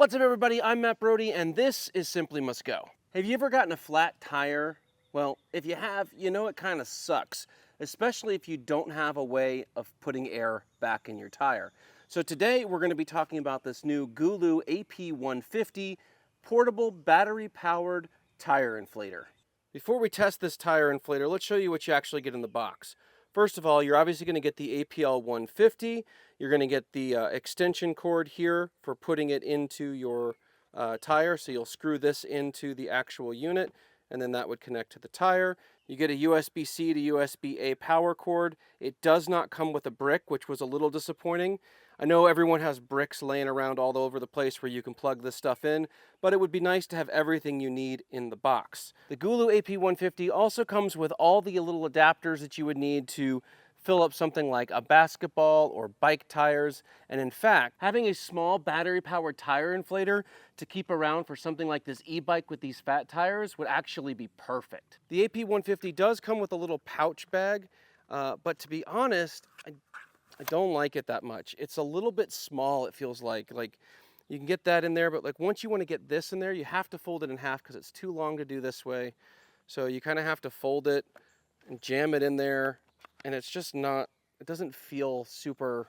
What's up, everybody? I'm Matt Brody, and this is Simply Must Go. Have you ever gotten a flat tire? Well, if you have, you know it kind of sucks, especially if you don't have a way of putting air back in your tire. So today we're going to be talking about this new Gooloo AP150 portable battery-powered tire inflator. Before we test this tire inflator, let's show you what you actually get in the box. First of all, you're obviously going to get the APL150. You're going to get the extension cord here for putting it into your tire. So you'll screw this into the actual unit, and then that would connect to the tire. You get a USB-C to USB-A power cord. It does not come with a brick, which was a little disappointing. I know everyone has bricks laying around all over the place where you can plug this stuff in, but it would be nice to have everything you need in the box. The Gooloo AP150 also comes with all the little adapters that you would need to fill up something like a basketball or bike tires. And in fact, having a small battery-powered tire inflator to keep around for something like this e-bike with these fat tires would actually be perfect. The AP150 does come with a little pouch bag, but to be honest, I don't like it that much. It's a little bit small, it feels like. Like, you can get that in there, but like once you want to get this in there, you have to fold it in half because it's too long to do this way. So you kind of have to fold it and jam it in there, and it's just not, it doesn't feel super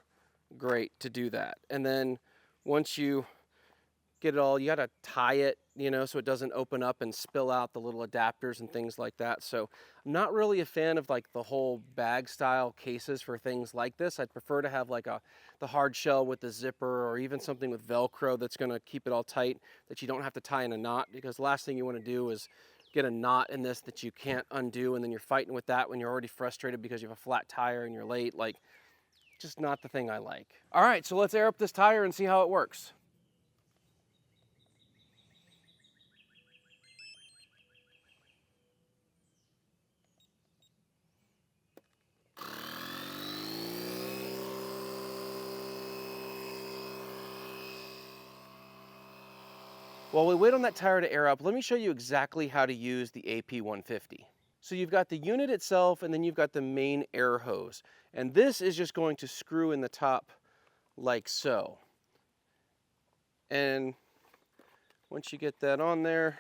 great to do that. And then once you get it all, you got to tie it, you know, so it doesn't open up and spill out the little adapters and things like that. So I'm not really a fan of like the whole bag style cases for things like this. I'd prefer to have like the hard shell with the zipper, or even something with Velcro that's going to keep it all tight, that you don't have to tie in a knot, because the last thing you want to do is get a knot in this that you can't undo, and then you're fighting with that when you're already frustrated because you have a flat tire and you're late. Like, just not the thing I like. All right, so let's air up this tire and see how it works. While we wait on that tire to air up, let me show you exactly how to use the AP150. So you've got the unit itself, and then you've got the main air hose. And this is just going to screw in the top like so. And once you get that on there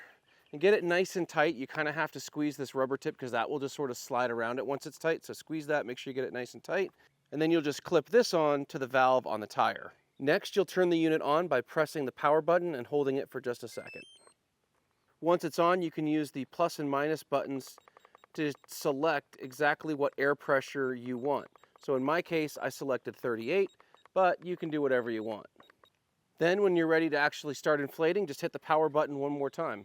and get it nice and tight, you kind of have to squeeze this rubber tip because that will just sort of slide around it once it's tight. So squeeze that, make sure you get it nice and tight. And then you'll just clip this on to the valve on the tire. Next, you'll turn the unit on by pressing the power button and holding it for just a second. Once it's on, you can use the plus and minus buttons to select exactly what air pressure you want. So in my case, I selected 38, but you can do whatever you want. Then when you're ready to actually start inflating, just hit the power button one more time.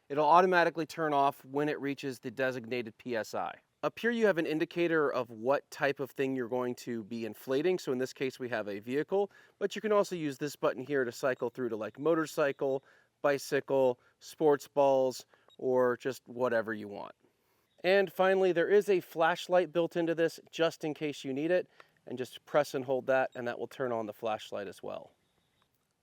It'll automatically turn off when it reaches the designated PSI. Up here you have an indicator of what type of thing you're going to be inflating. So in this case we have a vehicle, but you can also use this button here to cycle through to like motorcycle, bicycle, sports balls, or just whatever you want. And finally, there is a flashlight built into this just in case you need it, and just press and hold that and that will turn on the flashlight as well.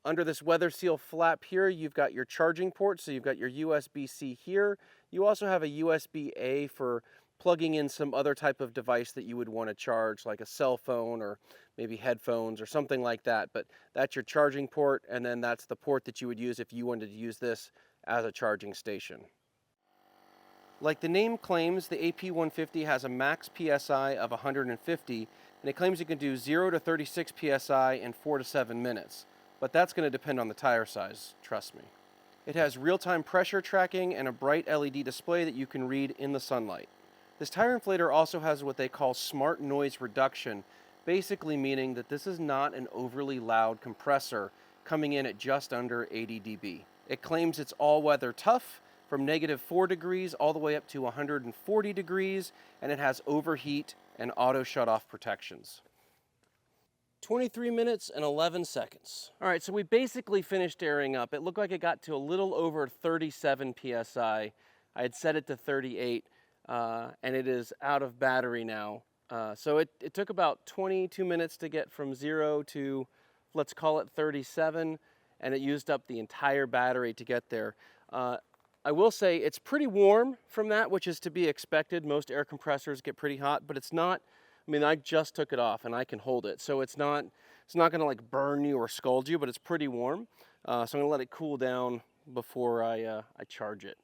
Under this weather seal flap here, you've got your charging port, so you've got your USB-C here. You also have a USB-A for plugging in some other type of device that you would want to charge, like a cell phone or maybe headphones or something like that. But that's your charging port, and then that's the port that you would use if you wanted to use this as a charging station. Like the name claims, the AP150 has a max PSI of 150, and it claims you can do 0 to 36 PSI in 4 to 7 minutes. But that's going to depend on the tire size, trust me. It has real-time pressure tracking and a bright LED display that you can read in the sunlight. This tire inflator also has what they call smart noise reduction, basically meaning that this is not an overly loud compressor coming in at just under 80 dB. It claims it's all-weather tough from -4 degrees all the way up to 140 degrees, and it has overheat and auto shut-off protections. 23 minutes and 11 seconds. All right, so we basically finished airing up. It looked like it got to a little over 37 PSI. I had set it to 38, and it is out of battery now. So it took about 22 minutes to get from 0 to, let's call it 37, and it used up the entire battery to get there. I will say it's pretty warm from that, which is to be expected. Most air compressors get pretty hot, but it's not I mean, I just took it off and I can hold it. So it's not gonna like burn you or scald you, but it's pretty warm. So I'm gonna let it cool down before I charge it.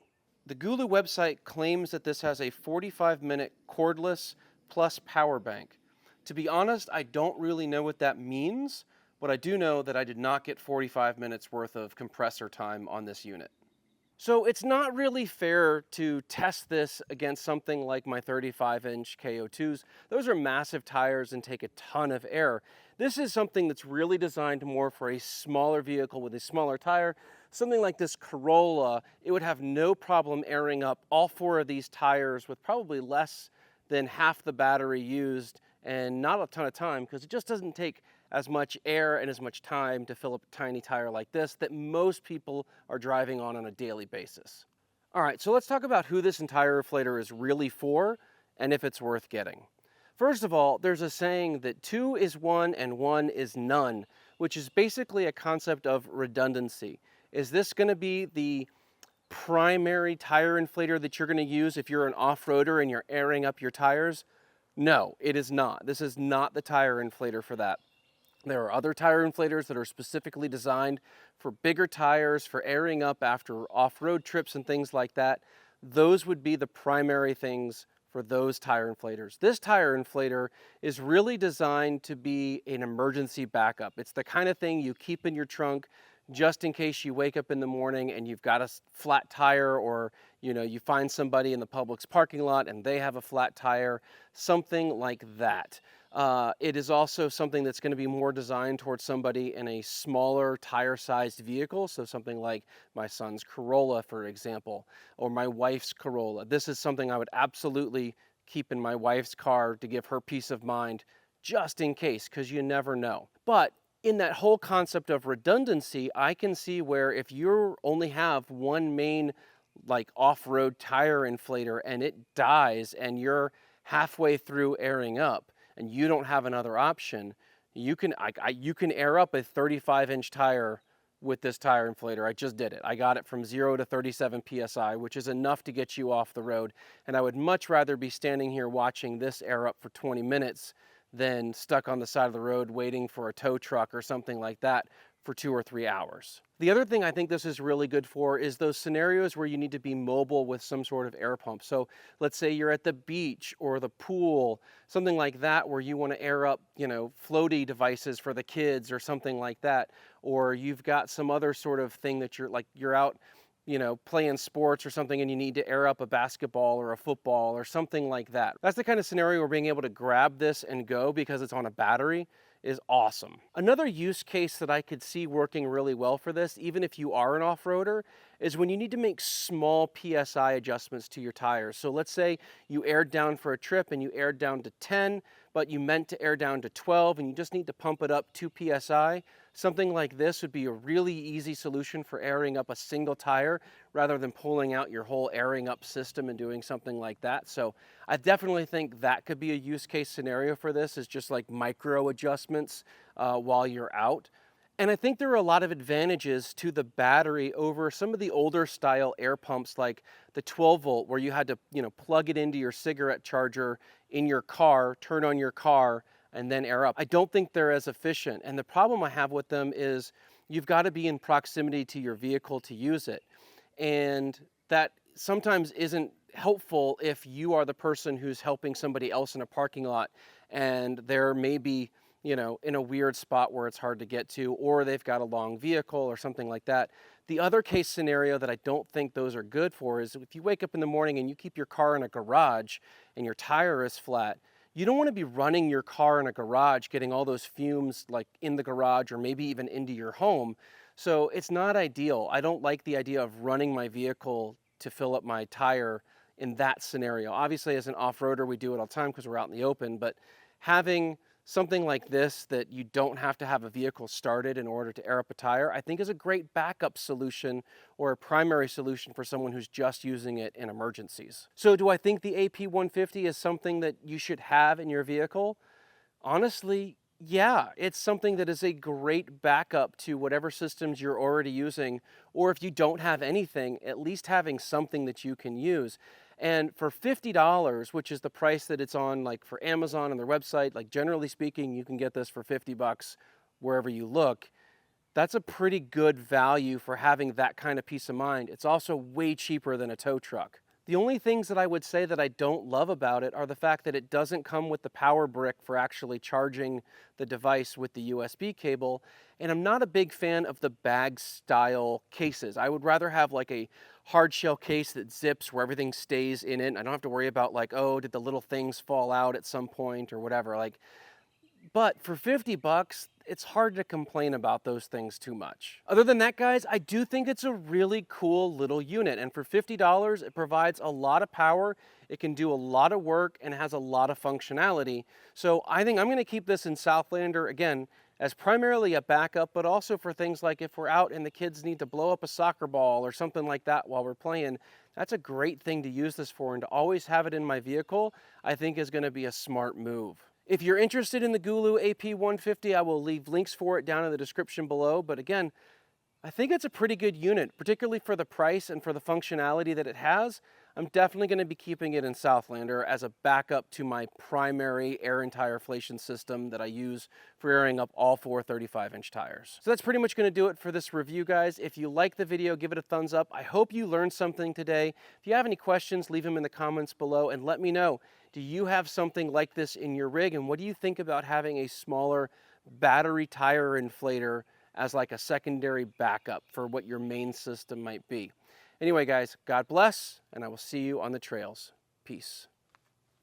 The Gulu website claims that this has a 45-minute cordless plus power bank. To be honest, I don't really know what that means, but I do know that I did not get 45 minutes worth of compressor time on this unit. So it's not really fair to test this against something like my 35-inch KO2s. Those are massive tires and take a ton of air. This is something that's really designed more for a smaller vehicle with a smaller tire. Something like this Corolla, it would have no problem airing up all 4 of these tires with probably less than half the battery used and not a ton of time, because it just doesn't take as much air and as much time to fill up a tiny tire like this that most people are driving on a daily basis. All right, so let's talk about who this entire inflator is really for and if it's worth getting. First of all, there's a saying that 2 is 1 and 1 is none, which is basically a concept of redundancy. Is this going to be the primary tire inflator that you're going to use if you're an off-roader and you're airing up your tires? No, it is not. This is not the tire inflator for that. There are other tire inflators that are specifically designed for bigger tires, for airing up after off-road trips and things like that. Those would be the primary things for those tire inflators. This tire inflator is really designed to be an emergency backup. It's the kind of thing you keep in your trunk just in case you wake up in the morning and you've got a flat tire, or you find somebody in the Publix parking lot and they have a flat tire, something like that. It is also something that's going to be more designed towards somebody in a smaller tire-sized vehicle, so something like my son's Corolla, for example, or my wife's Corolla. This is something I would absolutely keep in my wife's car to give her peace of mind, just in case, because you never know. But in that whole concept of redundancy, I can see where if you only have one main like off-road tire inflator and it dies and you're halfway through airing up and you don't have another option, you can air up a 35-inch tire with this tire inflator. I just did it. I got it from 0 to 37 PSI, which is enough to get you off the road. And I would much rather be standing here watching this air up for 20 minutes than stuck on the side of the road waiting for a tow truck or something like that for 2 or 3 hours. The other thing I think this is really good for is those scenarios where you need to be mobile with some sort of air pump. So let's say you're at the beach or the pool, something like that, where you want to air up, floaty devices for the kids or something like that. Or you've got some other sort of thing that you're out playing sports or something and you need to air up a basketball or a football or something like that. That's the kind of scenario where being able to grab this and go because it's on a battery is awesome. Another use case that I could see working really well for this, even if you are an off-roader, is when you need to make small PSI adjustments to your tires. So let's say you aired down for a trip and you aired down to 10, but you meant to air down to 12 and you just need to pump it up 2 PSI. Something like this would be a really easy solution for airing up a single tire rather than pulling out your whole airing up system and doing something like that. So I definitely think that could be a use case scenario for this, is just like micro adjustments while you're out. And I think there are a lot of advantages to the battery over some of the older style air pumps like the 12 volt, where you had to plug it into your cigarette charger in your car, turn on your car, and then air up. I don't think they're as efficient. And the problem I have with them is you've got to be in proximity to your vehicle to use it. And that sometimes isn't helpful if you are the person who's helping somebody else in a parking lot and they're maybe in a weird spot where it's hard to get to, or they've got a long vehicle or something like that. The other case scenario that I don't think those are good for is if you wake up in the morning and you keep your car in a garage and your tire is flat, you don't want to be running your car in a garage, getting all those fumes like in the garage or maybe even into your home. So it's not ideal. I don't like the idea of running my vehicle to fill up my tire in that scenario. Obviously, as an off-roader, we do it all the time because we're out in the open, but having something like this that you don't have to have a vehicle started in order to air up a tire, I think is a great backup solution or a primary solution for someone who's just using it in emergencies. So do I think the AP150 is something that you should have in your vehicle? Honestly, yeah, it's something that is a great backup to whatever systems you're already using, or if you don't have anything, at least having something that you can use. And for $50, which is the price that it's on like for Amazon and their website, like generally speaking, you can get this for 50 bucks wherever you look. That's a pretty good value for having that kind of peace of mind. It's also way cheaper than a tow truck. The only things that I would say that I don't love about it are the fact that it doesn't come with the power brick for actually charging the device with the USB cable, and I'm not a big fan of the bag style cases. I would rather have like a hard shell case that zips where everything stays in it. I don't have to worry about like, oh, did the little things fall out at some point or whatever. But for 50 bucks, it's hard to complain about those things too much. Other than that, guys, I do think it's a really cool little unit. And for $50, it provides a lot of power. It can do a lot of work and has a lot of functionality. So I think I'm going to keep this in Southlander, again, as primarily a backup, but also for things like if we're out and the kids need to blow up a soccer ball or something like that while we're playing. That's a great thing to use this for, and to always have it in my vehicle, I think is going to be a smart move. If you're interested in the Gooloo AP150, I will leave links for it down in the description below. But again, I think it's a pretty good unit, particularly for the price and for the functionality that it has. I'm definitely going to be keeping it in Southlander as a backup to my primary air and tire inflation system that I use for airing up all 4 35-inch tires. So that's pretty much going to do it for this review, guys. If you like the video, give it a thumbs up. I hope you learned something today. If you have any questions, leave them in the comments below and let me know. Do you have something like this in your rig? And what do you think about having a smaller battery tire inflator as like a secondary backup for what your main system might be? Anyway, guys, God bless, and I will see you on the trails. Peace.